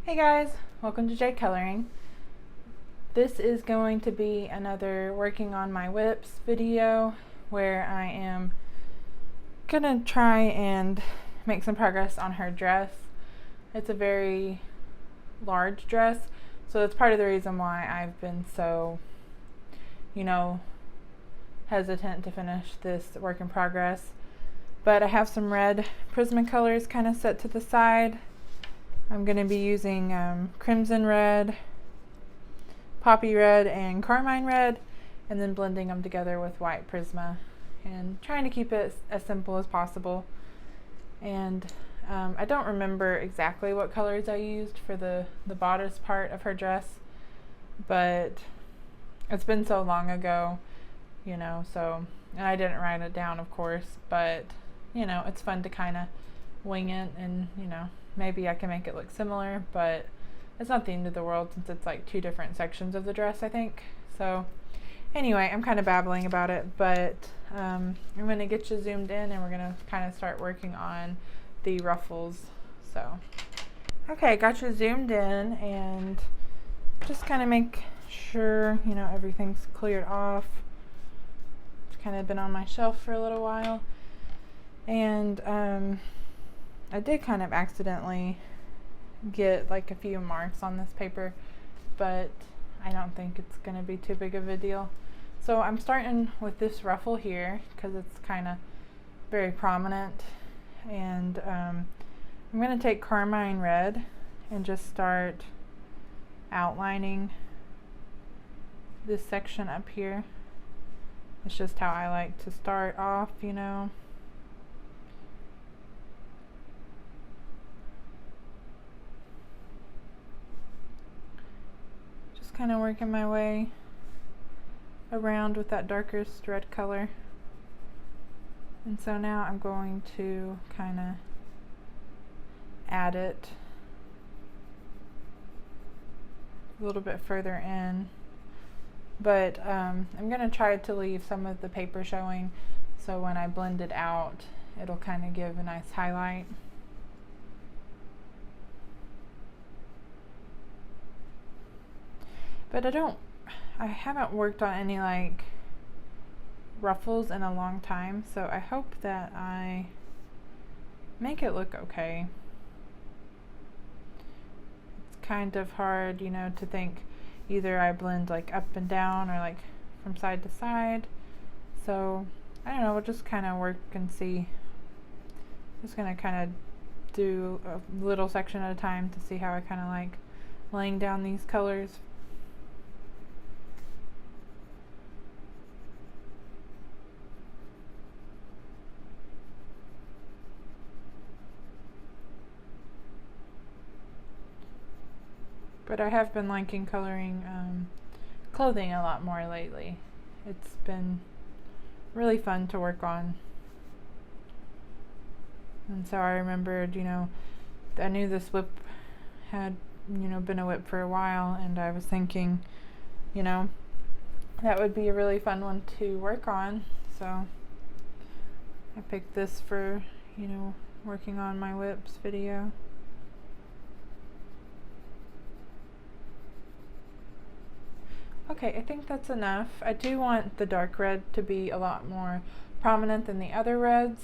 Hey guys, welcome to J Coloring. This is going to be another working on my whips video where I am gonna try and make some progress on her dress. It's a very large dress, so that's part of the reason why I've been so, hesitant to finish this work in progress. But I have some red prisma colors kind of set to the side. I'm going to be using crimson red, poppy red, and carmine red, and then blending them together with white prisma and trying to keep it as simple as possible. And I don't remember exactly what colors I used for the bodice part of her dress, but it's been so long ago, and I didn't write it down, of course, but it's fun to kind of wing it, and maybe I can make it look similar, but it's not the end of the world since it's like two different sections of the dress, I think. So anyway, I'm kind of babbling about it, but I'm going to get you zoomed in and we're going to kind of start working on the ruffles. So okay, got you zoomed in and just kind of make sure everything's cleared off. It's kind of been on my shelf for a little while, and I did kind of accidentally get like a few marks on this paper, but I don't think it's going to be too big of a deal. So I'm starting with this ruffle here because it's kind of very prominent, and I'm going to take carmine red and just start outlining this section up here. It's just how I like to start off, Just kind of working my way around with that darkest red color. And so now I'm going to kind of add it a little bit further in. But I'm going to try to leave some of the paper showing, so when I blend it out, it'll kind of give a nice highlight. But I haven't worked on any like ruffles in a long time, so I hope that I make it look okay. It's kind of hard, to think either I blend like up and down or like from side to side. So I don't know, we'll just kind of work and see. Just gonna kind of do a little section at a time to see how I kind of like laying down these colors. But I have been liking coloring clothing a lot more lately. It's been really fun to work on. And so I remembered, I knew this whip had, been a whip for a while, and I was thinking, that would be a really fun one to work on. So I picked this for, working on my whips video. Okay, I think that's enough. I do want the dark red to be a lot more prominent than the other reds.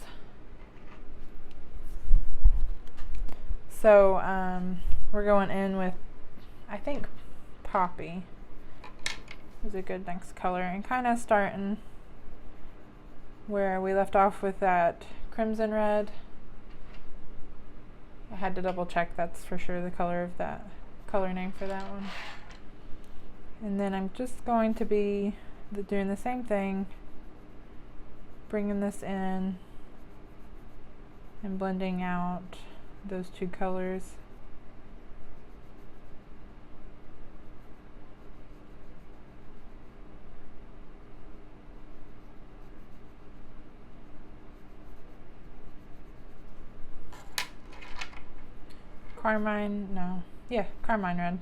So we're going in with, I think, poppy is a good next color, and kind of starting where we left off with that crimson red. I had to double check that's for sure the color of that color name for that one. And then I'm just going to be doing the same thing, bringing this in and blending out those two colors. Carmine red.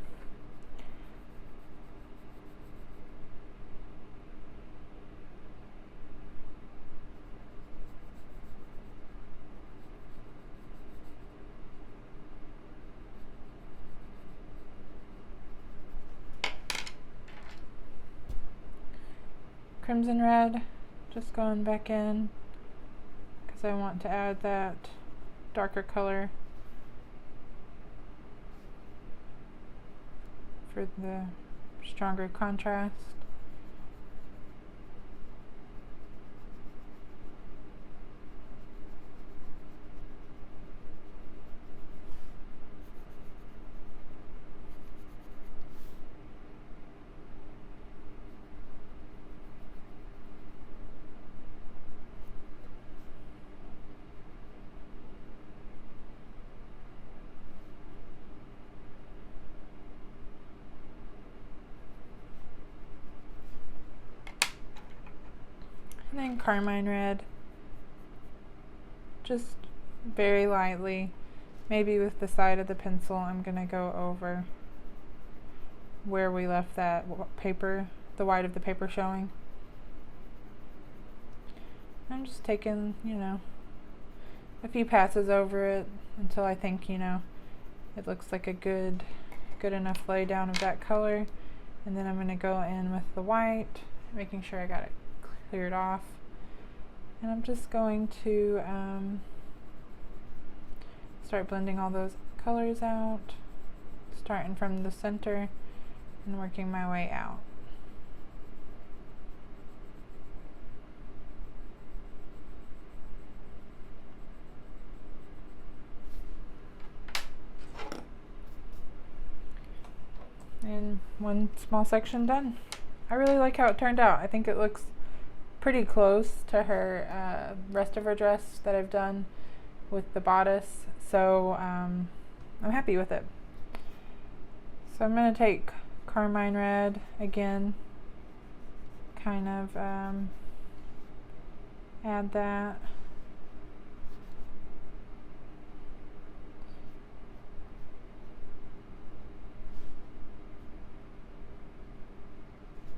crimson red, just going back in because I want to add that darker color for the stronger contrast. And then carmine red, just very lightly, maybe with the side of the pencil. I'm going to go over where we left that paper, the white of the paper showing. I'm just taking, you know, a few passes over it until I think, you know, it looks like a good enough lay down of that color. And then I'm going to go in with the white, making sure I got it cleared off. And I'm just going to start blending all those colors out, starting from the center and working my way out. And one small section done. I really like how it turned out. I think it looks pretty close to her rest of her dress that I've done with the bodice, so I'm happy with it. So I'm going to take carmine red again, kind of add that.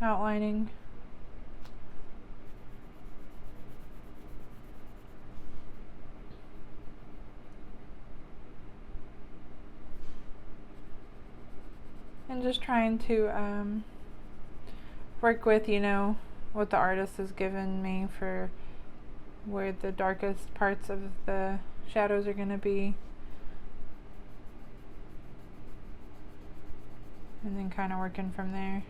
Outlining. And just trying to work with, you know, what the artist has given me for where the darkest parts of the shadows are going to be. And then kind of working from there.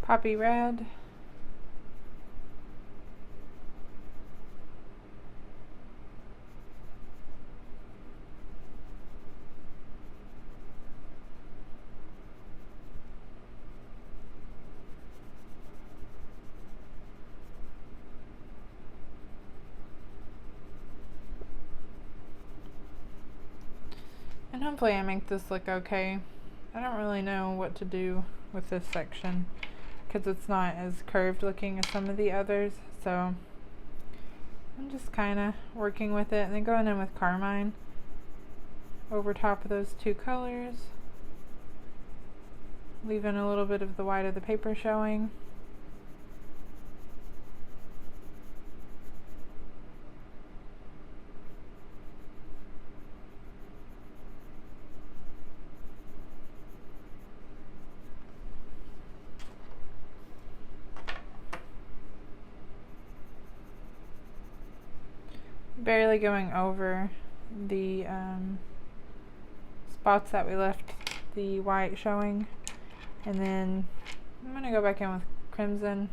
Poppy red. And hopefully I make this look okay. I don't really know what to do with this section because it's not as curved looking as some of the others, so I'm just kind of working with it and then going in with carmine over top of those two colors, leaving a little bit of the white of the paper showing. Barely going over the spots that we left the white showing, and then I'm going to go back in with crimson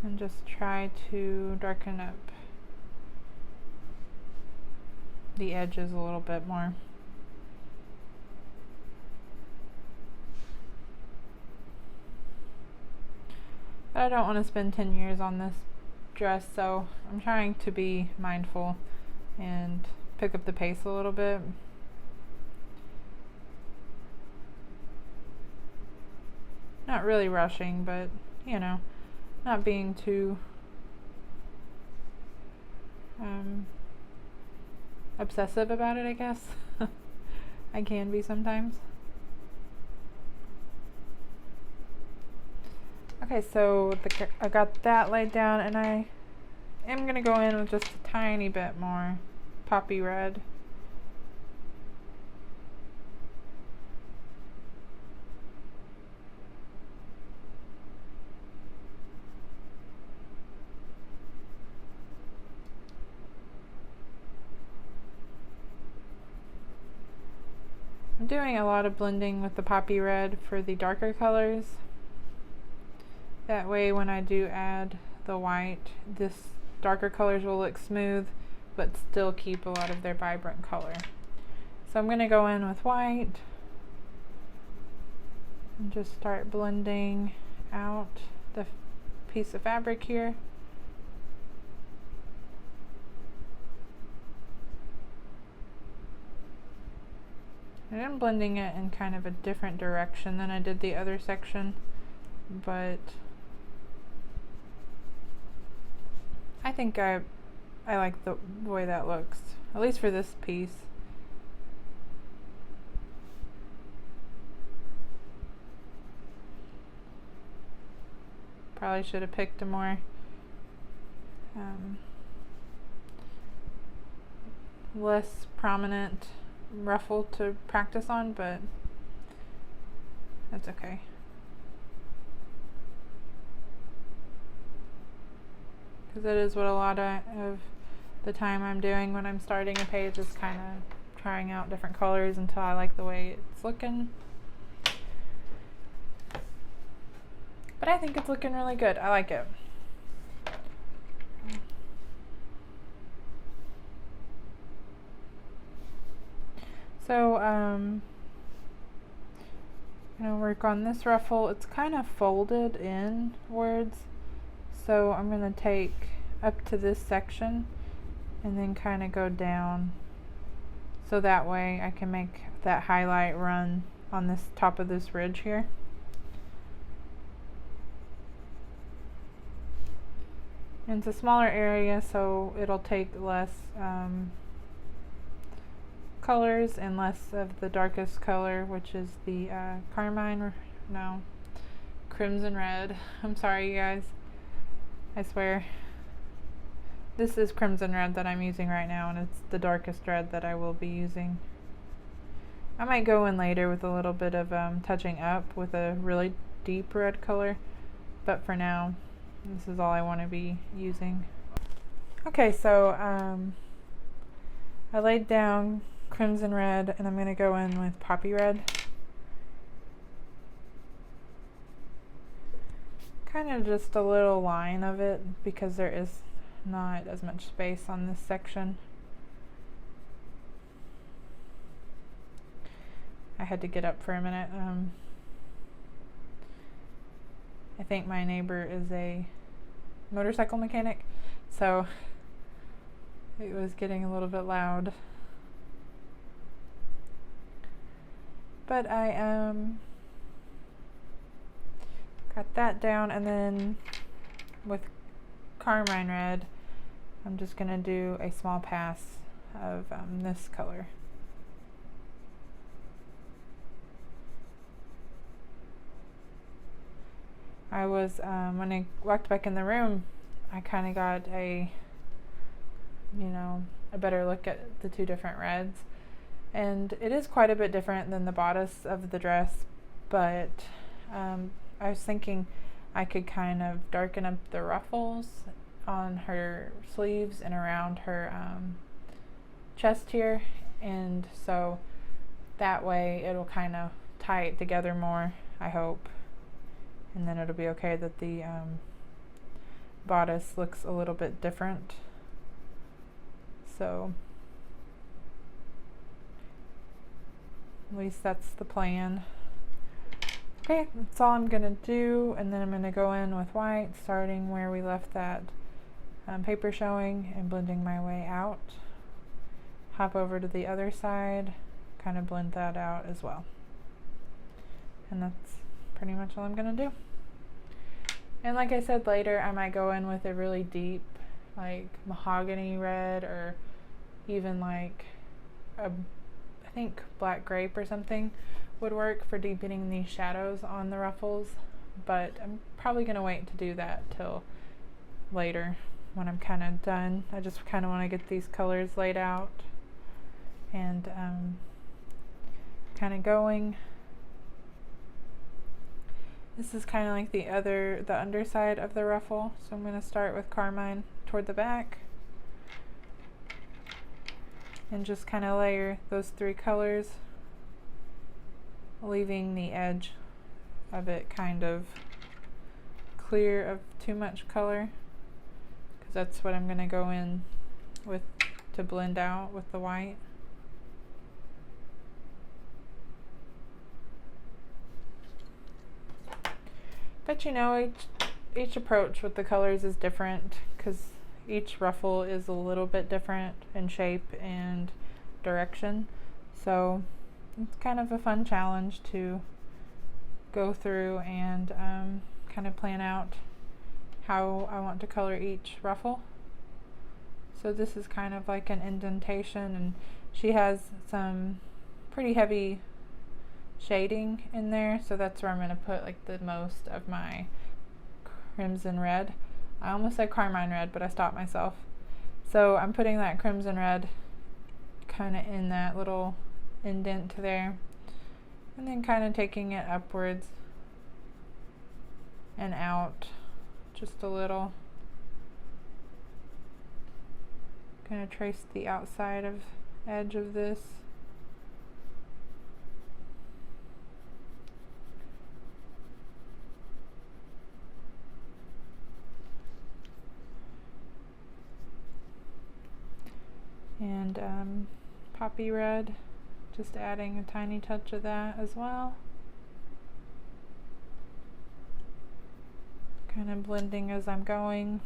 and just try to darken up the edges a little bit more. But I don't want to spend 10 years on this dress, so I'm trying to be mindful and pick up the pace a little bit. Not really rushing, but you know, not being too obsessive about it, I guess. I can be sometimes. Okay, so I got that laid down, and I am going to go in with just a tiny bit more poppy red. I'm doing a lot of blending with the poppy red for the darker colors. That way when I do add the white, this darker colors will look smooth but still keep a lot of their vibrant color. So I'm going to go in with white and just start blending out the piece of fabric here. And I'm blending it in kind of a different direction than I did the other section, but I think I like the way that looks, at least for this piece. Probably should have picked a more less prominent ruffle to practice on, but that's okay. Because it is what a lot of the time I'm doing when I'm starting a page, is kind of trying out different colors until I like the way it's looking. But I think it's looking really good. I like it. So, I'm gonna work on this ruffle. It's kind of folded inwards, so I'm gonna take up to this section and then kind of go down, so that way I can make that highlight run on this top of this ridge here. And it's a smaller area, so it'll take less colors and less of the darkest color, which is the crimson red. I'm sorry, you guys. I swear. This is crimson red that I'm using right now, and it's the darkest red that I will be using. I might go in later with a little bit of touching up with a really deep red color, but for now, this is all I want to be using. Okay, so I laid down crimson red, and I'm going to go in with poppy red. Kind of just a little line of it, because there is not as much space on this section. I had to get up for a minute. I think my neighbor is a motorcycle mechanic, so it was getting a little bit loud. But I got that down, and then with carmine red, I'm just going to do a small pass of this color. I was, when I walked back in the room, I kind of got a better look at the two different reds. And it is quite a bit different than the bodice of the dress, but I was thinking I could kind of darken up the ruffles on her sleeves and around her chest here, and so that way it'll kind of tie it together more, I hope, and then it'll be okay that the bodice looks a little bit different. So at least that's the plan. Okay, that's all I'm gonna do, and then I'm gonna go in with white, starting where we left that paper showing and blending my way out. Hop over to the other side, kind of blend that out as well. And that's pretty much all I'm gonna do. And like I said, later I might go in with a really deep like mahogany red, or even like I think black grape or something would work for deepening these shadows on the ruffles, but I'm probably going to wait to do that till later when I'm kind of done. I just kind of want to get these colors laid out and kind of going. This is kind of like the underside of the ruffle, so I'm going to start with carmine toward the back and just kind of layer those three colors, leaving the edge of it kind of clear of too much color, because that's what I'm going to go in with to blend out with the white. But you know, each approach with the colors is different, because each ruffle is a little bit different in shape and direction. So it's kind of a fun challenge to go through and kind of plan out how I want to color each ruffle. So this is kind of like an indentation, and she has some pretty heavy shading in there, so that's where I'm going to put like the most of my crimson red. I almost said carmine red, but I stopped myself. So I'm putting that crimson red kind of in that little indent there, and then kind of taking it upwards and out just a little. Going to trace the outside of edge of this. And poppy red, just adding a tiny touch of that as well. Kind of blending as I'm going.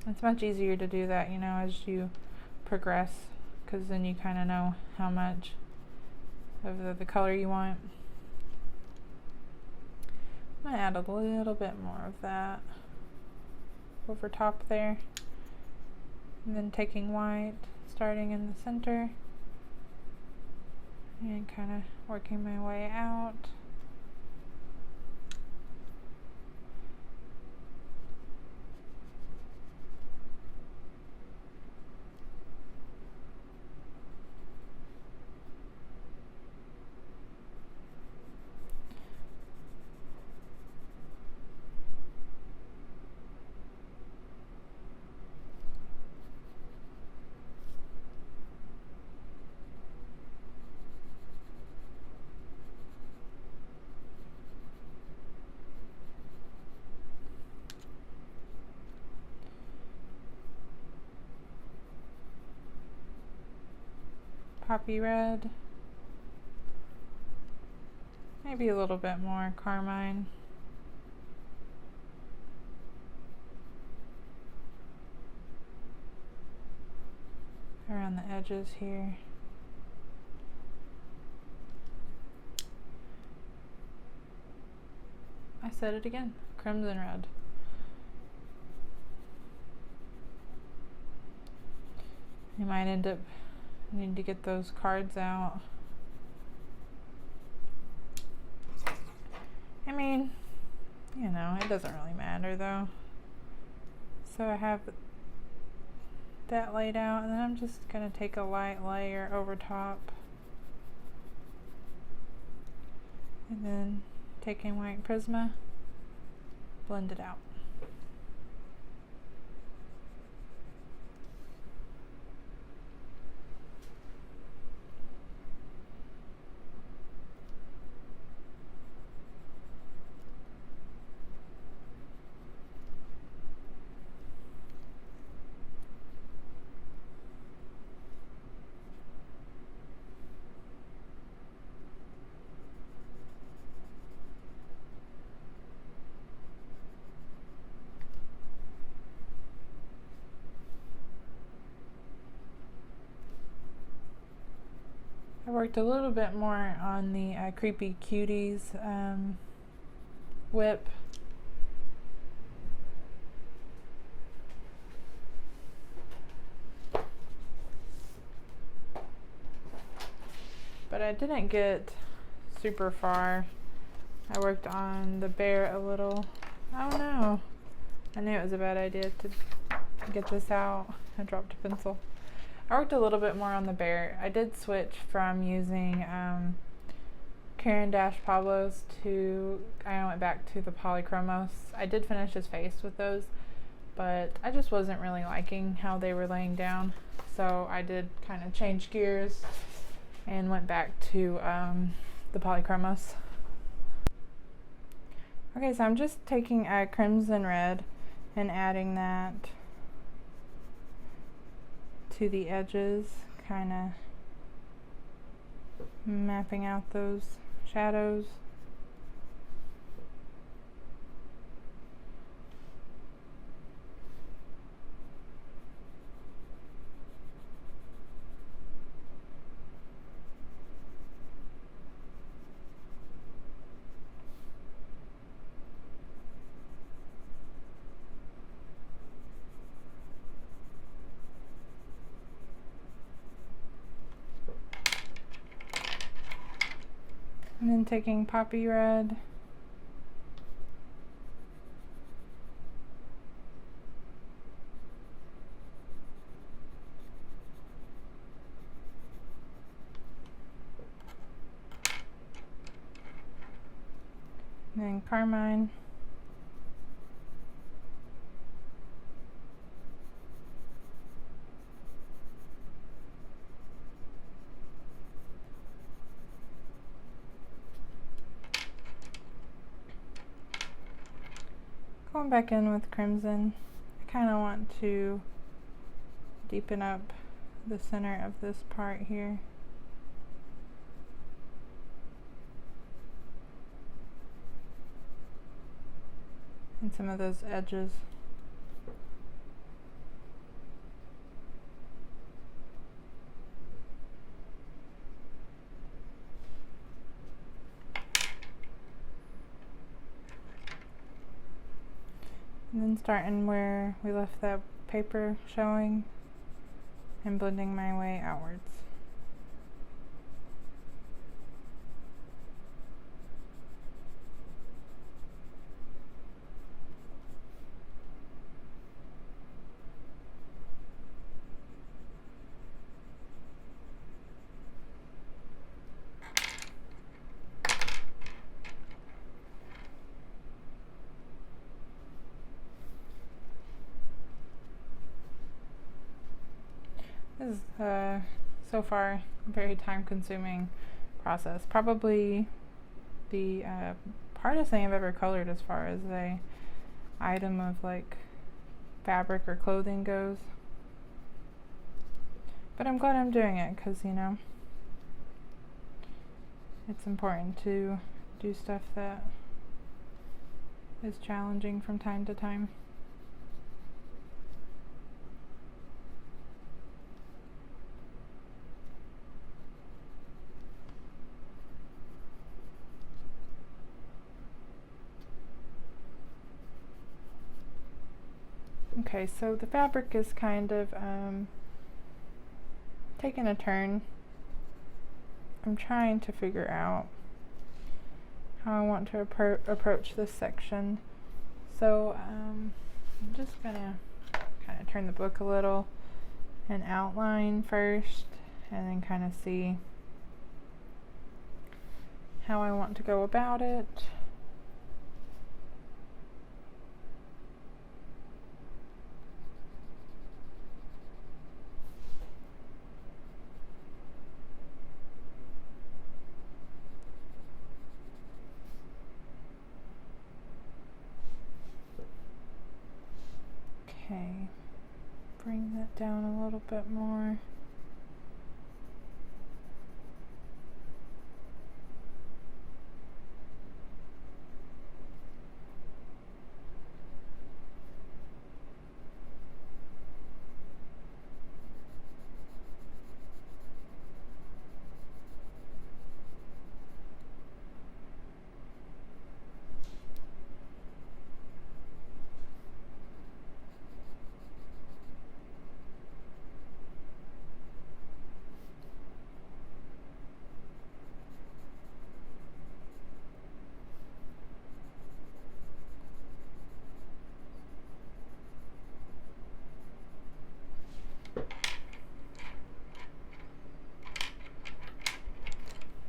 It's much easier to do that, you know, as you progress, because then you kind of know how much of the color you want. I'm going to add a little bit more of that over top there. And then taking white, starting in the center, and kind of working my way out. Poppy red, maybe a little bit more carmine. Around the edges here. I said it again, crimson red. You might end up needing to get those cards out. I mean, you know, it doesn't really matter though. So I have that laid out, and then I'm just going to take a light layer over top, and then taking white prisma, blend it out. I worked a little bit more on the Creepy Cuties whip. but I didn't get super far. I worked on the bear a little. Oh no, I knew it was a bad idea to get this out. I dropped a pencil. I worked a little bit more on the bear. I did switch from using Karen Dash Pablo's to, I went back to the polychromos. I did finish his face with those, but I just wasn't really liking how they were laying down. So I did kind of change gears and went back to the polychromos. Okay, so I'm just taking a crimson red and adding that to the edges, kind of mapping out those shadows. And then taking poppy red and then carmine. Going back in with crimson. I kind of want to deepen up the center of this part here. And some of those edges. And then starting where we left that paper showing and blending my way outwards. This is so far a very time-consuming process. Probably the hardest thing I've ever colored as far as a item of like fabric or clothing goes. But I'm glad I'm doing it because, you know, it's important to do stuff that is challenging from time to time. Okay, so the fabric is kind of taking a turn. I'm trying to figure out how I want to approach this section. So I'm just gonna kind of turn the book a little and outline first, and then kind of see how I want to go about it. Okay, bring that down a little bit more.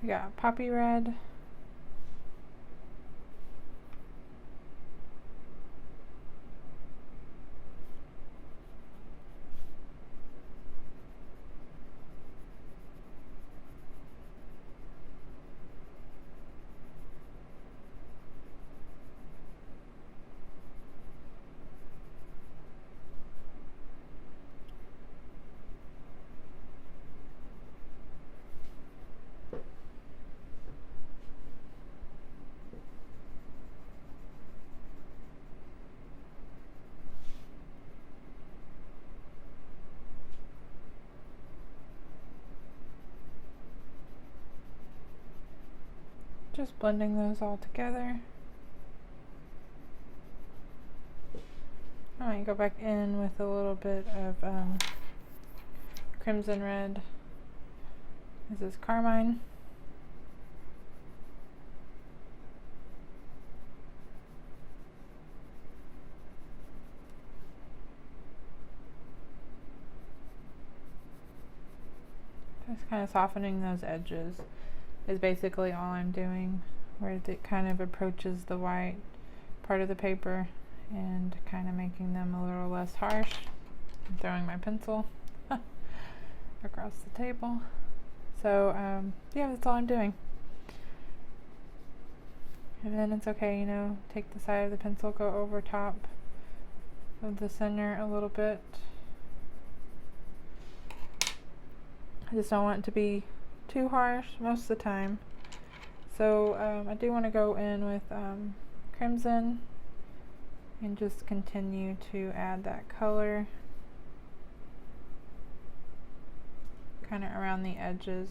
We got poppy red. Just blending those all together. I might go back in with a little bit of crimson red. This is carmine. Just kind of softening those edges is basically all I'm doing, where it kind of approaches the white part of the paper and kind of making them a little less harsh. I'm throwing my pencil across the table. So yeah, that's all I'm doing. And then it's okay, you know, take the side of the pencil, go over top of the center a little bit. I just don't want it to be too harsh most of the time. So I do want to go in with crimson and just continue to add that color kind of around the edges.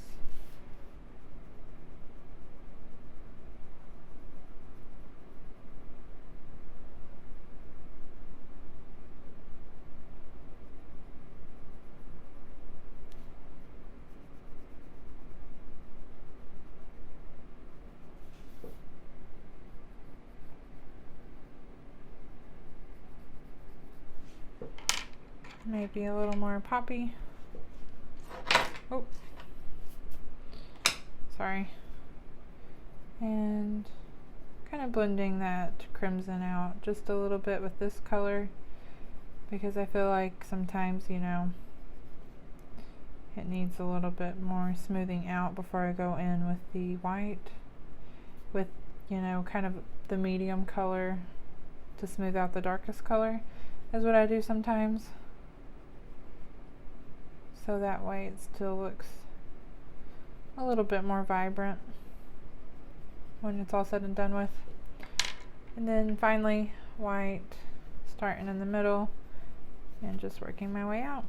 Maybe a little more poppy. Oh, sorry. And kind of blending that crimson out just a little bit with this color, because I feel like sometimes, you know, it needs a little bit more smoothing out before I go in with the white, with, you know, kind of the medium color to smooth out the darkest color is what I do sometimes. So that way it still looks a little bit more vibrant when it's all said and done with. And then finally white, starting in the middle and just working my way out.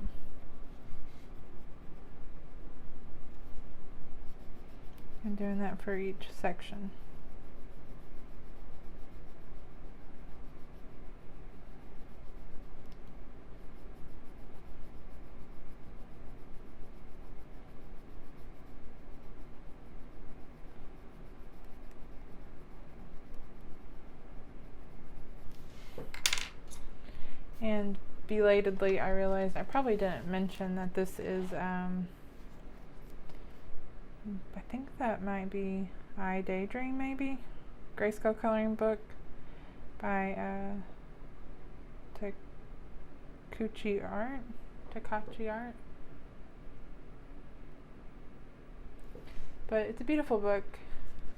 I'm doing that for each section. And belatedly, I realized I probably didn't mention that this is, I think that might be Daydream, maybe? Grayscale coloring book by TakeuchiArt. But it's a beautiful book,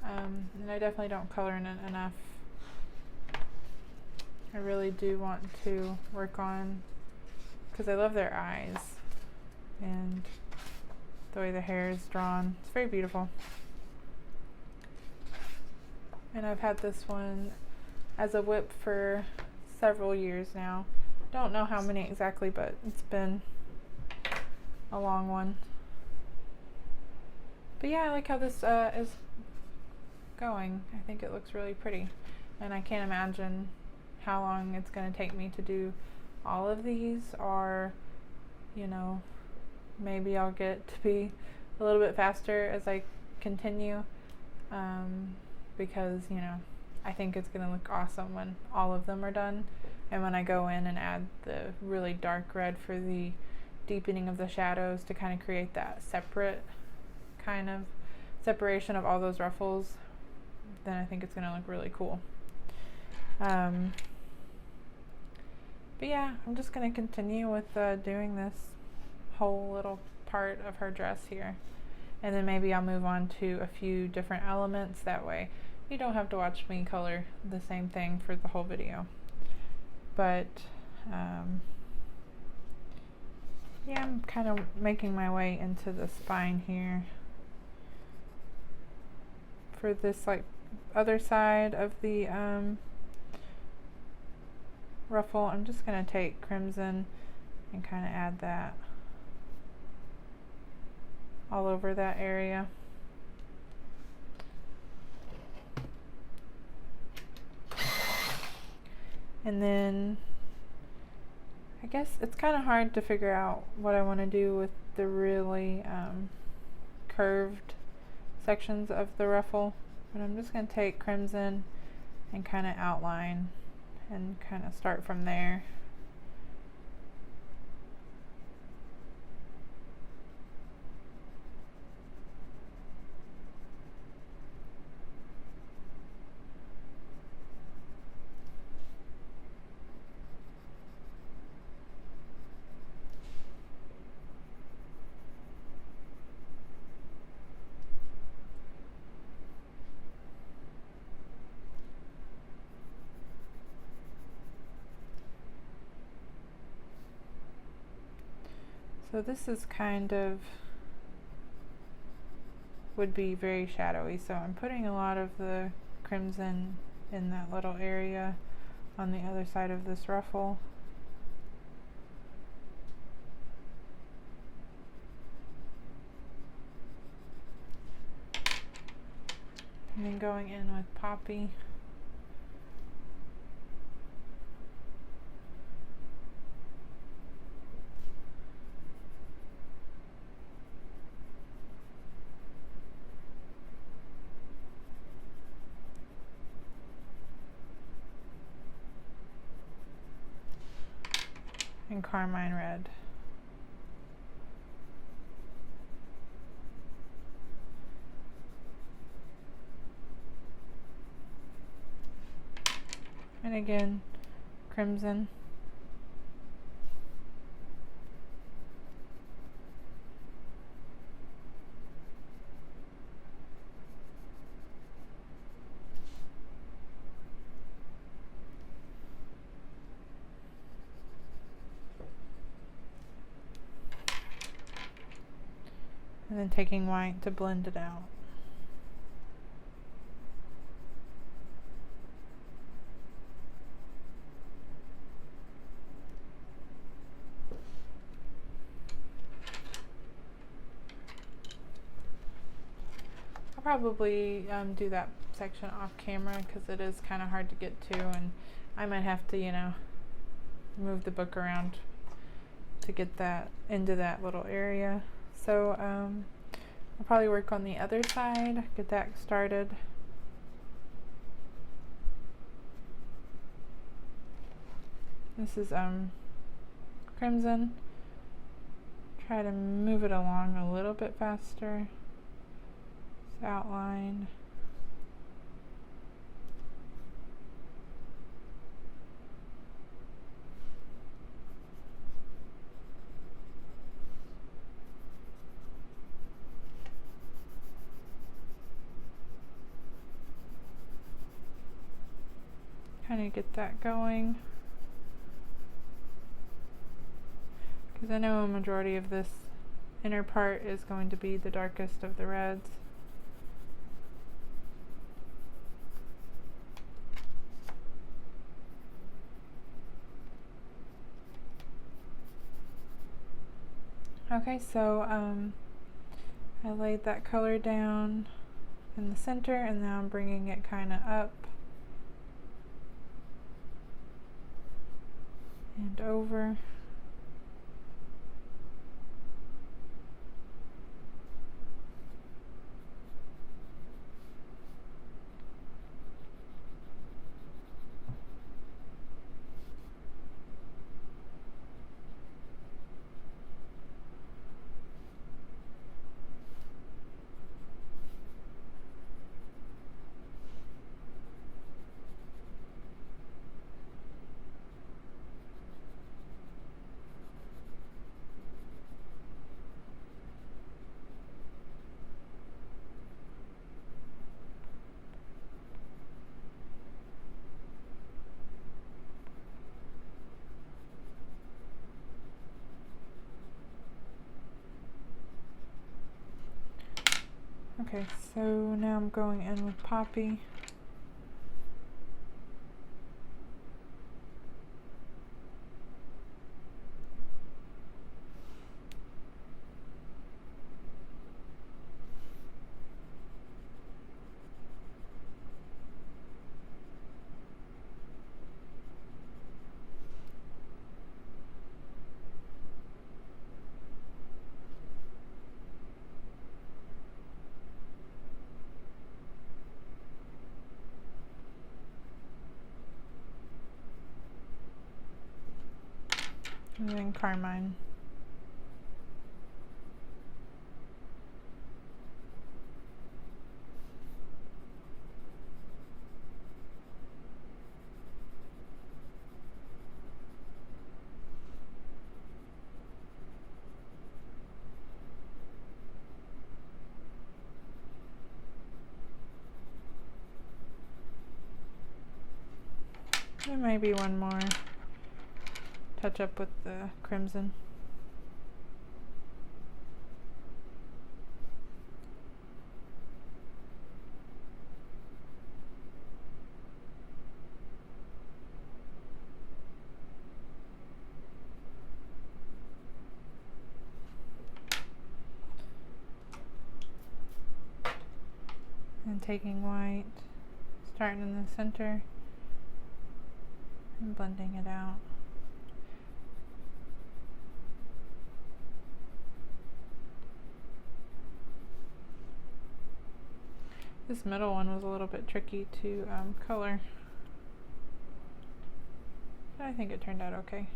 and I definitely don't color in it enough. I really do want to work on, because I love their eyes and the way the hair is drawn. It's very beautiful. And I've had this one as a whip for several years now. Don't know how many exactly, but it's been a long one. But yeah, I like how this is going. I think it looks really pretty, and I can't imagine how long it's going to take me to do all of these, or, you know, maybe I'll get to be a little bit faster as I continue, because, you know, I think it's going to look awesome when all of them are done, and when I go in and add the really dark red for the separation of all those ruffles, then I think it's going to look really cool. But yeah, I'm just going to continue with doing this whole little part of her dress here. And then maybe I'll move on to a few different elements. That way you don't have to watch me color the same thing for the whole video. But yeah, I'm kind of making my way into the spine here. For this like other side of the ruffle, I'm just going to take crimson and kind of add that all over that area. And then I guess it's kind of hard to figure out what I want to do with the really curved sections of the ruffle, but I'm just going to take crimson and kind of outline and kind of start from there. So this is kind of, would be very shadowy, so I'm putting a lot of the crimson in that little area on the other side of this ruffle. And then going in with poppy. And carmine red. And again, crimson. And then taking white to blend it out. I'll probably do that section off camera because it is kind of hard to get to, and I might have to, you know, move the book around to get that into that little area. So I'll probably work on the other side, get that started. This is crimson. Try to move it along a little bit faster. This outline. Kind of get that going, because I know a majority of this inner part is going to be the darkest of the reds. Okay, so I laid that color down in the center, and now I'm bringing it kind of up and over. Okay, so now I'm going in with Poppy. And then Carmine. There may be one more touch up with the crimson. And taking white, starting in the center, and blending it out. This middle one was a little bit tricky to color, but I think it turned out okay.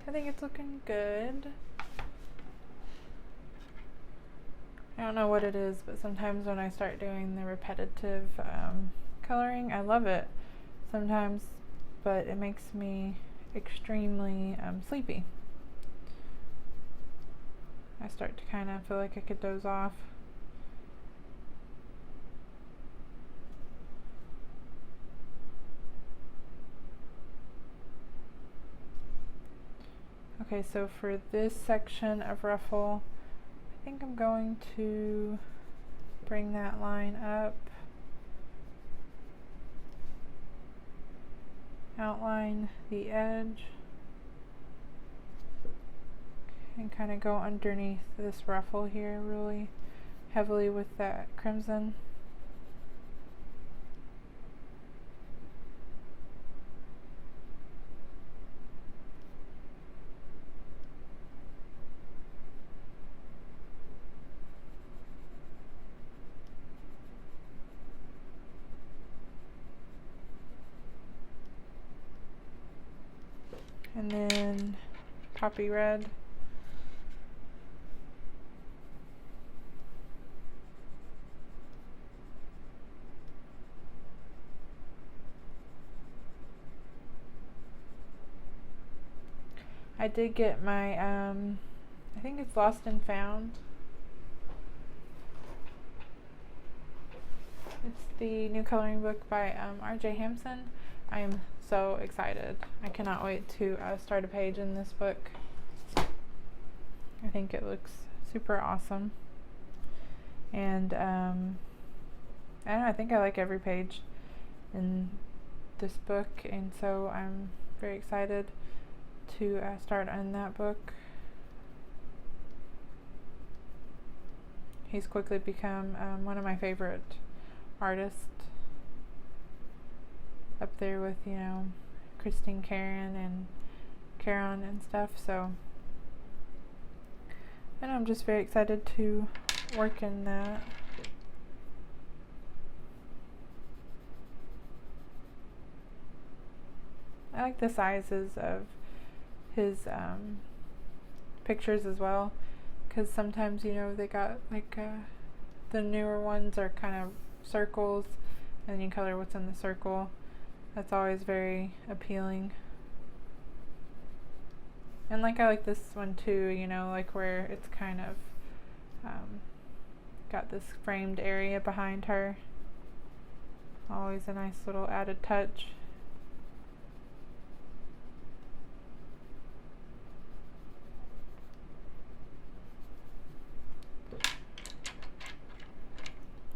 I think it's looking good. I don't know what it is, but sometimes when I start doing the repetitive coloring, I love it sometimes, but it makes me extremely sleepy. I start to kind of feel like I could doze off. Okay, so for this section of ruffle, I think I'm going to bring that line up, outline the edge, and kind of go underneath this ruffle here really heavily with that crimson. And then poppy red. I did get my, I think it's Lost and Found. It's the new coloring book by R.J. Hampson. I am so excited. I cannot wait to start a page in this book. I think it looks super awesome. And I don't know, I think I like every page in this book, and so I'm very excited to start on that book. He's quickly become one of my favorite artists, up there with, you know, Christine Caron and Caron and stuff. So, and I'm just very excited to work in that. I like the sizes of his pictures as well, because sometimes, you know, they got like the newer ones are kind of circles, and you color what's in the circle. That's always very appealing. And like I like this one too, you know, like where it's kind of got this framed area behind her. Always a nice little added touch.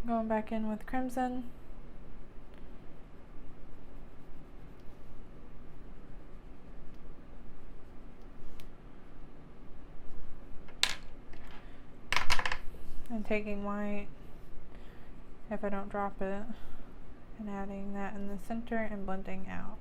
Going back in with crimson. And taking white, if I don't drop it, and adding that in the center and blending out.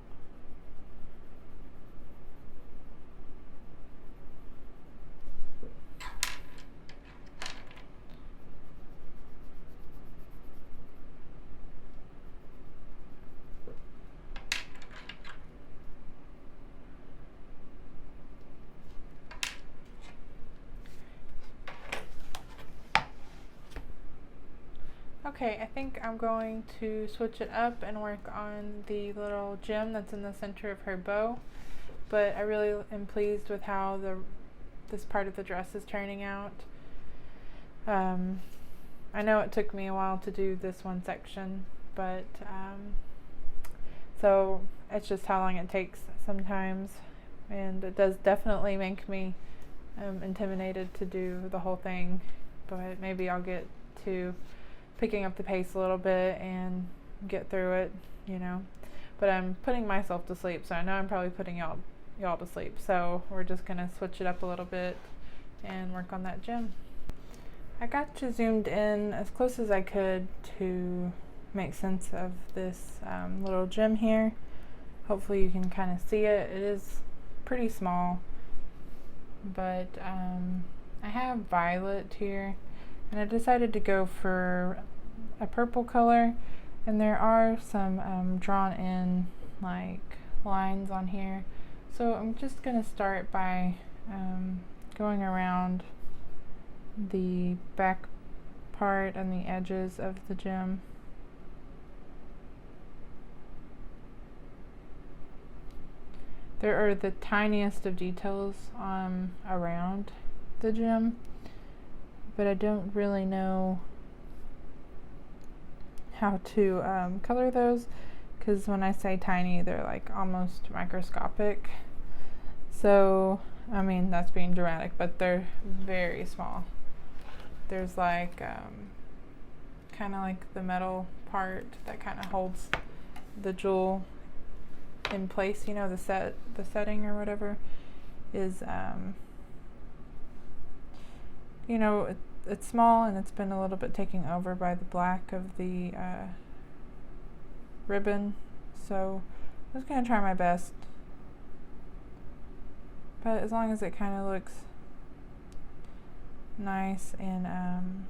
Okay, I think I'm going to switch it up and work on the little gem that's in the center of her bow, but I really am pleased with how this part of the dress is turning out. I know it took me a while to do this one section, but so it's just how long it takes sometimes, and it does definitely make me intimidated to do the whole thing, but maybe I'll get to picking up the pace a little bit and get through it, you know. But I'm putting myself to sleep, so I know I'm probably putting y'all to sleep, so we're just gonna switch it up a little bit and work on that gem. I got you zoomed in as close as I could to make sense of this little gem here. Hopefully you can kind of see it. It is pretty small, but I have violet here, and I decided to go for a purple color, and there are some drawn in like lines on here, so I'm just gonna start by going around the back part and the edges of the gem. There are the tiniest of details around the gem, but I don't really know how to color those, because when I say tiny, they're like almost microscopic. So, I mean, that's being dramatic, but they're very small. There's like kind of like the metal part that kind of holds the jewel in place, you know, the setting or whatever is you know, it's small, and it's been a little bit taken over by the black of the ribbon, so I'm just gonna try my best, but as long as it kind of looks nice and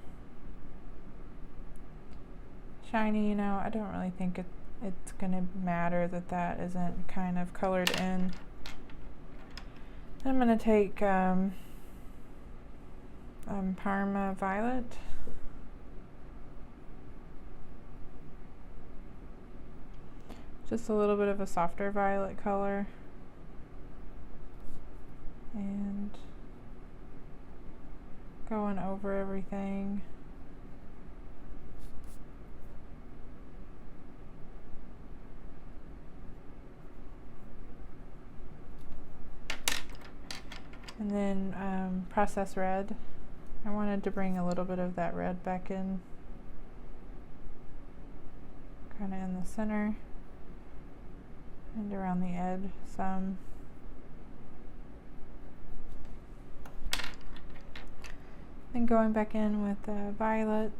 shiny, you know, I don't really think it's gonna matter that isn't kind of colored in. I'm gonna take Parma Violet, just a little bit of a softer violet color, and going over everything. And then process red. I wanted to bring a little bit of that red back in, kind of in the center and around the edge some. Then going back in with violet.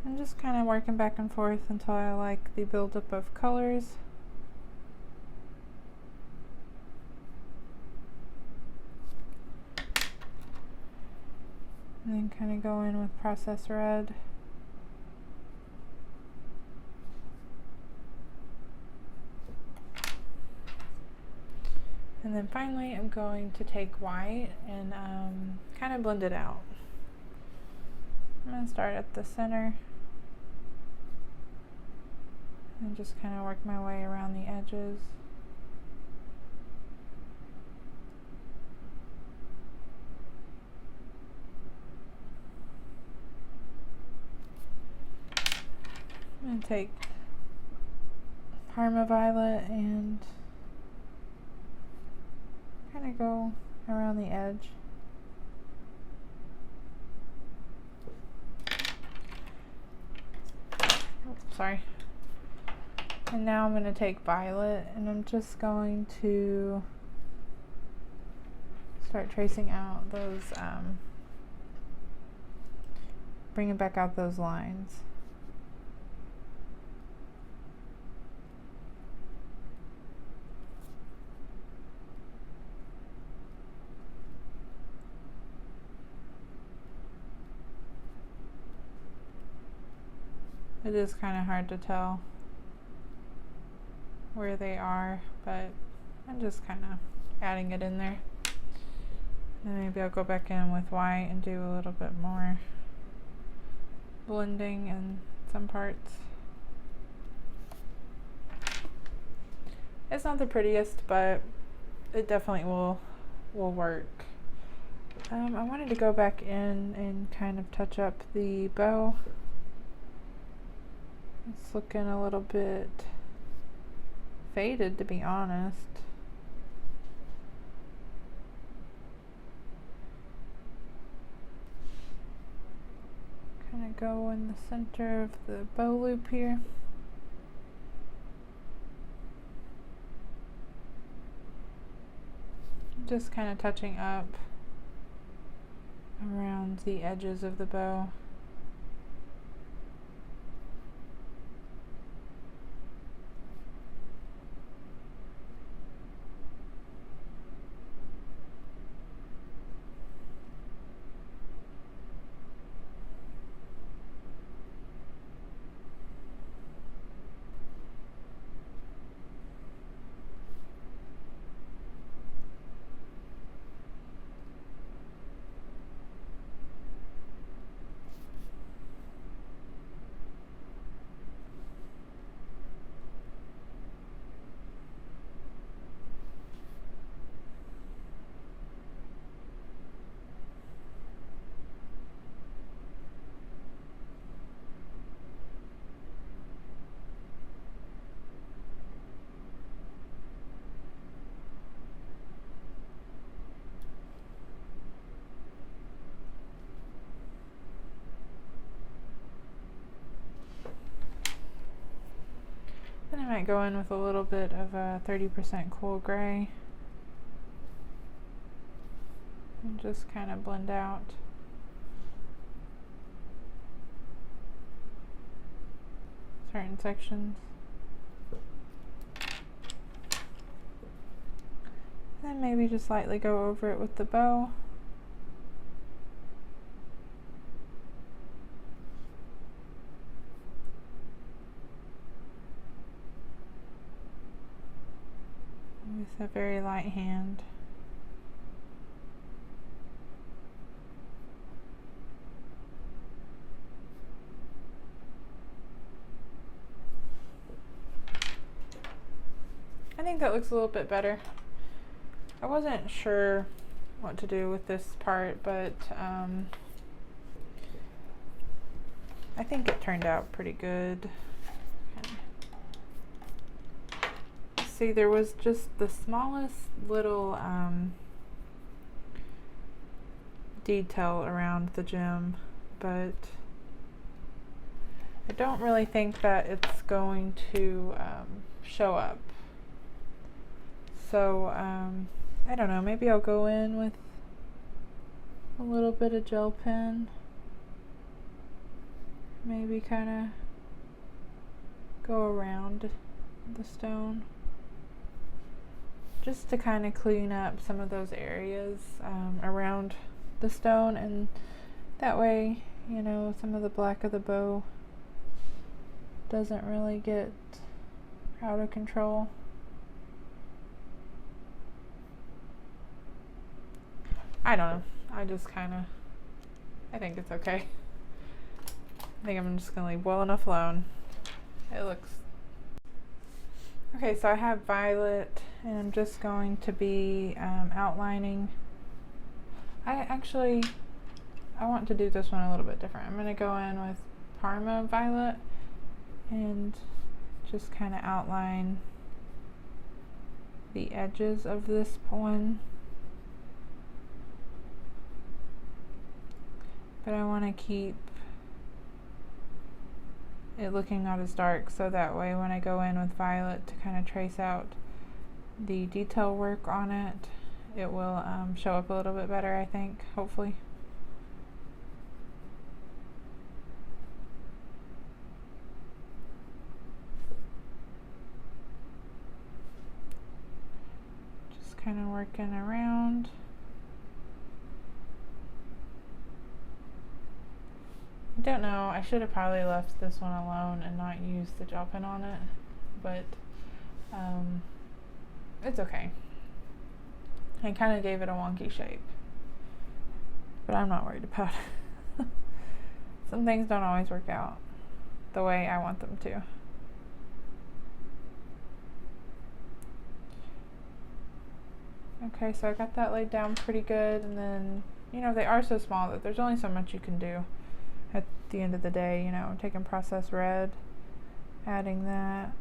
And just kind of working back and forth until I like the buildup of colors. And then kind of go in with process red. And then finally I'm going to take white and kind of blend it out. I'm going to start at the center and just kind of work my way around the edges. I'm going to take Parma Violet and kind of go around the edge. Oh, sorry. And now I'm going to take Violet and I'm just going to start tracing out those, bringing back out those lines. It is kind of hard to tell where they are, but I'm just kind of adding it in there. And maybe I'll go back in with white and do a little bit more blending in some parts. It's not the prettiest, but it definitely will work. I wanted to go back in and kind of touch up the bow. It's looking a little bit faded, to be honest. Kind of go in the center of the bow loop here. Just kind of touching up around the edges of the bow. Then I might go in with a little bit of a 30% cool gray and just kind of blend out. Certain sections. Then maybe just lightly go over it with the bow. With a very light hand. I think that looks a little bit better. I wasn't sure what to do with this part, but I think it turned out pretty good. See, there was just the smallest little detail around the gem, but I don't really think that it's going to show up. So I don't know, maybe I'll go in with a little bit of gel pen, maybe kind of go around the stone, just to kind of clean up some of those areas around the stone, and that way, you know, some of the black of the bow doesn't really get out of control. I don't know. I think it's okay. I think I'm just gonna leave well enough alone. It looks... Okay, so I have violet, and I'm just going to be outlining. I want to do this one a little bit different. I'm gonna go in with Parma violet and just kind of outline the edges of this one. But I want to keep it looking not as dark, so that way when I go in with violet to kind of trace out the detail work on it, it will show up a little bit better, I think, hopefully. Just kind of working around. I don't know, I should have probably left this one alone and not used the gel pen on it, but it's okay. I kind of gave it a wonky shape, but I'm not worried about it. Some things don't always work out the way I want them to. Okay, so I got that laid down pretty good, and then, you know, they are so small that there's only so much you can do at the end of the day. You know, taking processed red, adding that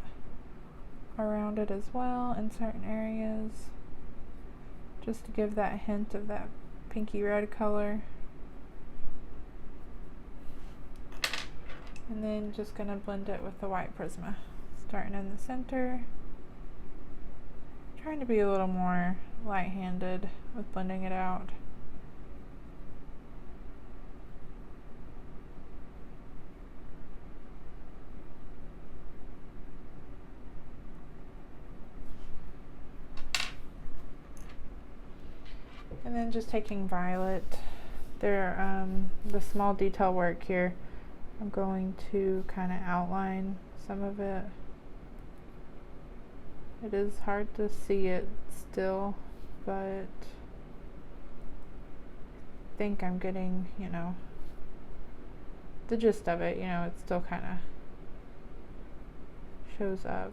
around it as well in certain areas, just to give that hint of that pinky red color. And then just gonna blend it with the white Prisma, starting in the center. Trying to be a little more light-handed with blending it out. And then just taking violet, the small detail work here, I'm going to kind of outline some of it. It is hard to see it still, but I think I'm getting, you know, the gist of it. You know, it still kind of shows up.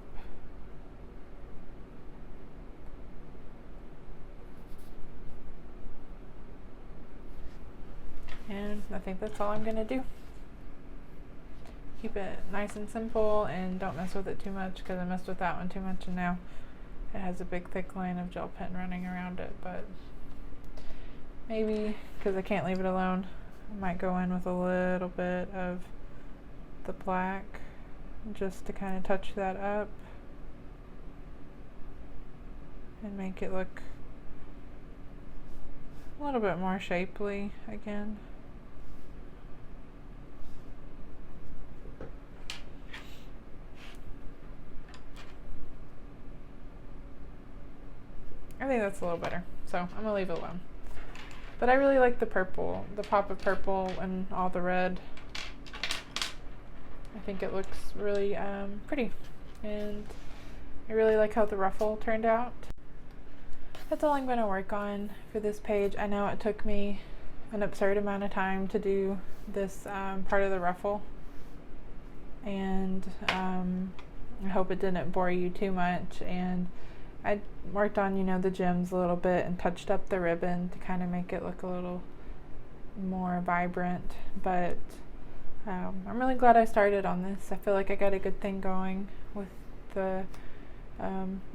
And I think that's all I'm gonna do. Keep it nice and simple and don't mess with it too much, because I messed with that one too much and now it has a big thick line of gel pen running around it. But maybe, because I can't leave it alone, I might go in with a little bit of the black just to kind of touch that up and make it look a little bit more shapely again. I think that's a little better, so I'm gonna leave it alone. But I really like the purple, the pop of purple and all the red. I think it looks really pretty, and I really like how the ruffle turned out. That's all I'm going to work on for this page. I know it took me an absurd amount of time to do this part of the ruffle, and I hope it didn't bore you too much. And I worked on, you know, the gems a little bit and touched up the ribbon to kind of make it look a little more vibrant. But I'm really glad I started on this. I feel like I got a good thing going with the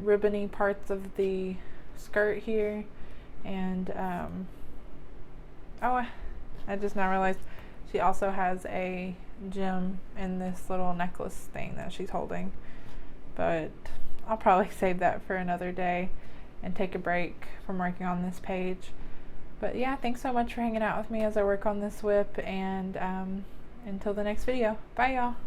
ribbony parts of the skirt here. And oh, I just now realized she also has a gem in this little necklace thing that she's holding. But I'll probably save that for another day and take a break from working on this page. But yeah, thanks so much for hanging out with me as I work on this whip, and until the next video. Bye y'all.